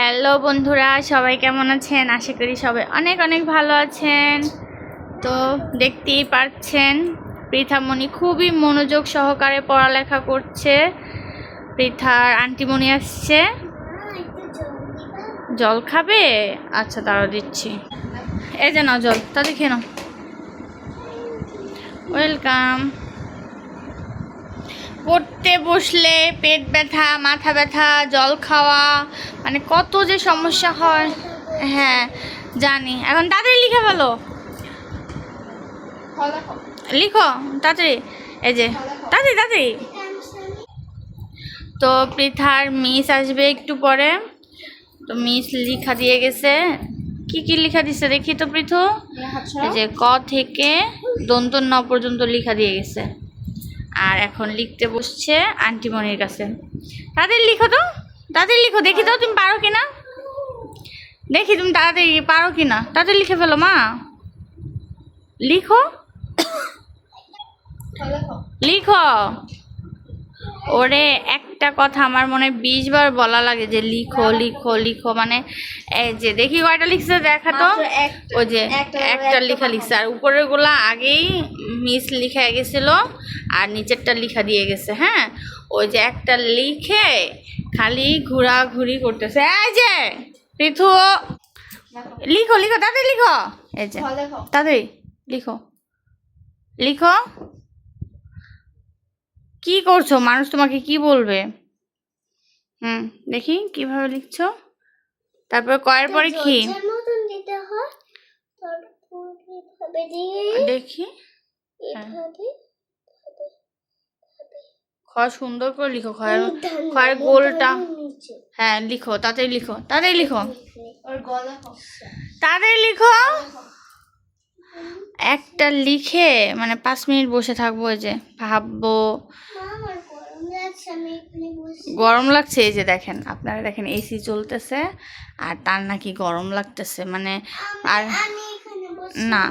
Hello বন্ধুরা, সবাই কেমন আছেন? আশা করি সবাই অনেক অনেক ভালো আছেন। তো দেখতেই পাচ্ছেন পৃথামণি খুবই মনোযোগ সহকারে পড়ালেখা করছে। পৃথার আন্টিমণি আসছে। জল খাবে? আচ্ছা, তারা দিচ্ছি। এই যে নাও জল, তাদের খেয়ে নাও। ওয়েলকাম। পড়তে বসলে পেট ব্যথা, মাথা ব্যথা, জল খাওয়া, মানে কত যে সমস্যা হয়। হ্যাঁ জানি, এখন তাড়াতাড়ি লিখে ফেলো, লিখো তাড়াতাড়ি। এই যে তাড়াতাড়ি তাড়াতাড়ি। তো পৃথার মিস আসবে একটু পরে। তো মিস লিখা দিয়ে গেছে। কি কি লিখা দিছে দেখি তো পৃথু। এই যে ক থেকে দন্ত ন পর্যন্ত লিখা দিয়ে গেছে। আর এখন লিখতে বসছে আন্টিমণির কাছে। তাদের লিখো তো, তাদের লিখো, দেখি তো তুমি পারো কিনা, দেখি তুমি তাড়াতাড়ি পারো কিনা। তাদের লিখে ফেলো মা, লিখো লিখো। ওরে একটা কথা আমার মনে 20 বার বলা লাগে যে লিখো লিখো লিখো, মানে এই যে দেখি কয়টা লিখছে দেখা তো। ওই যে একটা লিখা লিখছে, আর উপরের গুলা আগেই মিস লিখে গেছিল আর নিচেরটা লিখা দিয়ে গেছে। হ্যাঁ, ওই যে একটা লিখে খালি ঘোরাঘুরি করতেছে। এই যে পৃথু, লিখো লিখো তাড়াতাড়ি লিখো। এই যে তাড়াতাড়ি লিখো লিখো। কি করছো? মানুষ তোমাকে কি বলবে? দেখি কিভাবে লিখছো। তারপর কয়ের পরে কি দেখি। খ সুন্দর করে লিখো, খয়ের গোলটা। হ্যাঁ লিখো তাড়াতাড়ি লিখো, তাড়াতাড়ি লিখো, তাড়াতাড়ি লিখো। একটা লিখে মানে 5 মিনিট বসে থাকবো। এই যে ভাববো গরম লাগছে। এই যে দেখেন, আপনারা দেখেন এসি চলতেছে আর তার নাকি গরম লাগতেছে। মানে আর না,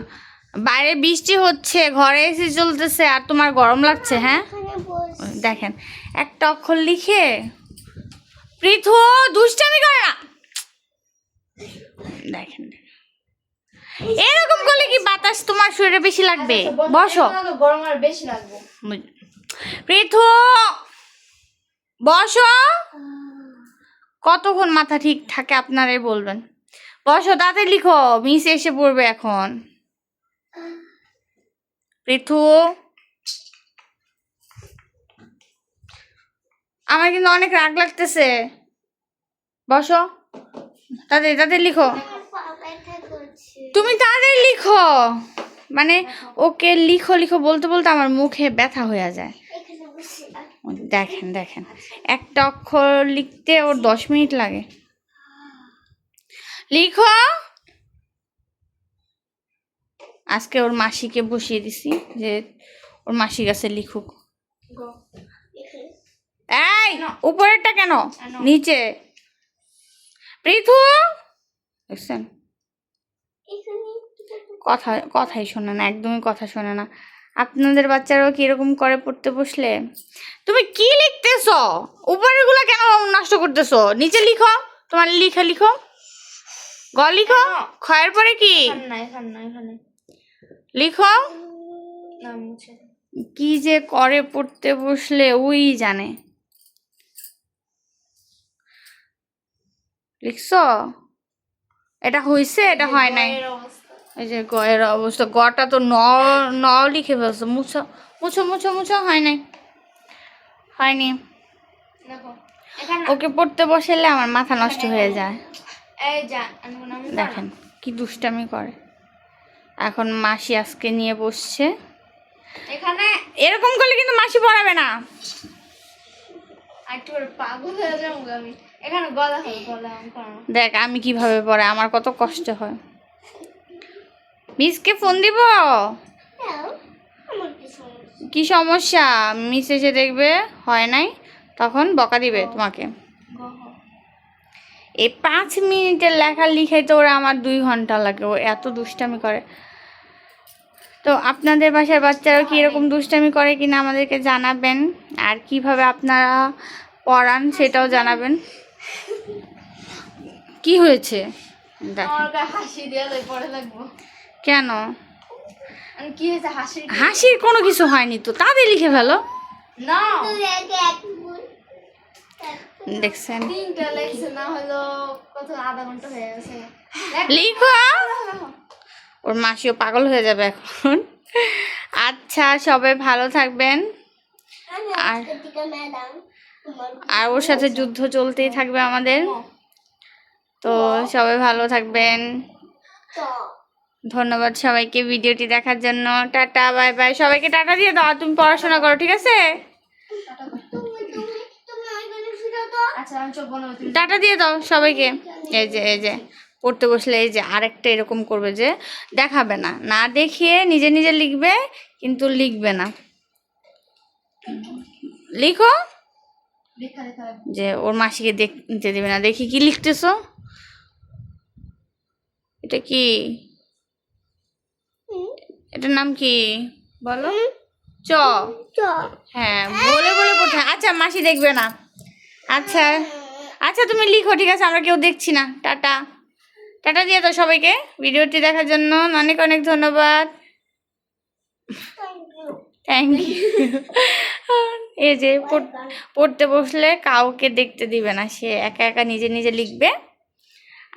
বাইরে বৃষ্টি হচ্ছে, ঘরে এসি চলতেছে আর তোমার গরম লাগছে। হ্যাঁ দেখেন, একটা অক্ষর লিখে পৃথু দুষ্টামি করে না। দেখেন এরকম করলে কি বাতাস তোমার শরীরে বেশি লাগবে? বসো, গরম আর বেশি লাগবে। পৃথু বসো। কতক্ষণ মাথা ঠিক থাকে আপনারাই বলবেন। বসো তাড়াতাড়ি লিখো, মিস এসে পড়বে এখন। পৃথু, আমার কিন্তু অনেক রাগ লাগতেছে। বসো তাড়াতাড়ি তাড়াতাড়ি লিখো, তুমি তাড়াতাড়ি লিখো। মানে ওকে লিখো লিখো বলতে বলতে আমার মুখে ব্যথা হয়ে যায়। দেখেন দেখেন, একটা অক্ষর লিখতে ওর 10 মিনিট লাগে। লিখো। আজকে ওর মাসিকে বসিয়ে দিছি যে ওর মাসির কাছে লিখুক। এই উপরেরটা কেন নিচে? পৃথু দেখছেন, কথাই শোনে না, একদমই কথা শোনে না। আপনাদের বাচ্চারাও কি এরকম করে পড়তে বসলে? তুমি কি লিখতেছো? উপরের গুলা কেন নষ্ট করতেছো? নিচে লিখো, তোমার লিখা লিখো। গ লিখো, খয়ের পরে কি লিখো। কি যে করে পড়তে বসলে ওই জানে। লিখছো? এটা হয়েছে, এটা হয় নাই। এই যে গয়ের অবস্থা, গটা তো ন লিখে ফেলছো। মুছো মুছো মুছো মুছো, হয় নাই, হয়নি। ওকে পড়তে বসলে আমার মাথা নষ্ট হয়ে যায়। দেখেন কি দুষ্টামি করে। এখন মাসি আজকে নিয়ে বসছে। এরকম করলে কিন্তু মাসি পড়াবে না। দেখ আমি কিভাবে পড়ে, আমার কত কষ্ট হয়। মিসকে ফোন দিব? কি সমস্যা? মিস এসে দেখবে হয় নাই, তখন বকা দিবে তোমাকে। এই 5 মিনিটের লেখা লিখাইতে ওরা আমার 2 ঘন্টা লাগে। ও এত দুষ্টামি করে। তো আপনাদের বাসার বাচ্চারাও কি এরকম দুষ্টামি করে কিনা আমাদেরকে জানাবেন, আর কিভাবে আপনারা পড়ান সেটাও জানাবেন। কি হয়েছে দেখেন। আমার গায়ে হাসি দিয়ে পড়ে লাগবো। কেন? কি হয়েছে? হাসি হাসির কোনো কিছু হয়নি তো, তাদের লিখে ফেলো। না দেখছেন, 3টা লেখছে, না হলো কত আধা ঘন্টা হয়ে গেছে। লিখো। ওর মাসিও পাগল হয়ে যাবে এখন। আচ্ছা, সবাই ভালো থাকবেন। আর আর ওর সাথে যুদ্ধ চলতেই থাকবে আমাদের। তো সবাই ভালো থাকবেন। ধন্যবাদ সবাইকে ভিডিওটি দেখার জন্য। Tata, bye bye. সবাইকে টাটা দিয়ে দাও, তুমি পড়াশোনা করো, ঠিক আছে? আচ্ছা আমি চোখ বন্ধ করতে। টাটা দিয়ে দাও সবাইকে। এই যে পড়তে বসলে এই যে আরেকটা এরকম করবে যে দেখাবে না, না দেখিয়ে নিজে নিজে লিখবে, কিন্তু লিখবে না। লিখো লেখা লেখা যে ওর মাসিকে দেখতে দিবে না। দেখি কি লিখতেছো, এটা কি, এটার নাম কি বলো? চ। হ্যাঁ, বলে বলে পড়তে। আচ্ছা, মাসি দেখবে না। আচ্ছা আচ্ছা, তুমি লিখো, ঠিক আছে? আমরা কেউ দেখছি না। টাটা, টাটা দিয়ে দাও সবাইকে। ভিডিওটি দেখার জন্য অনেক অনেক ধন্যবাদ। Thank you. এই যে পড়তে বসলে কাউকে দেখতে দিবে না, সে একা একা নিজে নিজে লিখবে।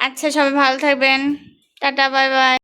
আচ্ছা, সবাই ভালো থাকবেন। Tata, bye bye.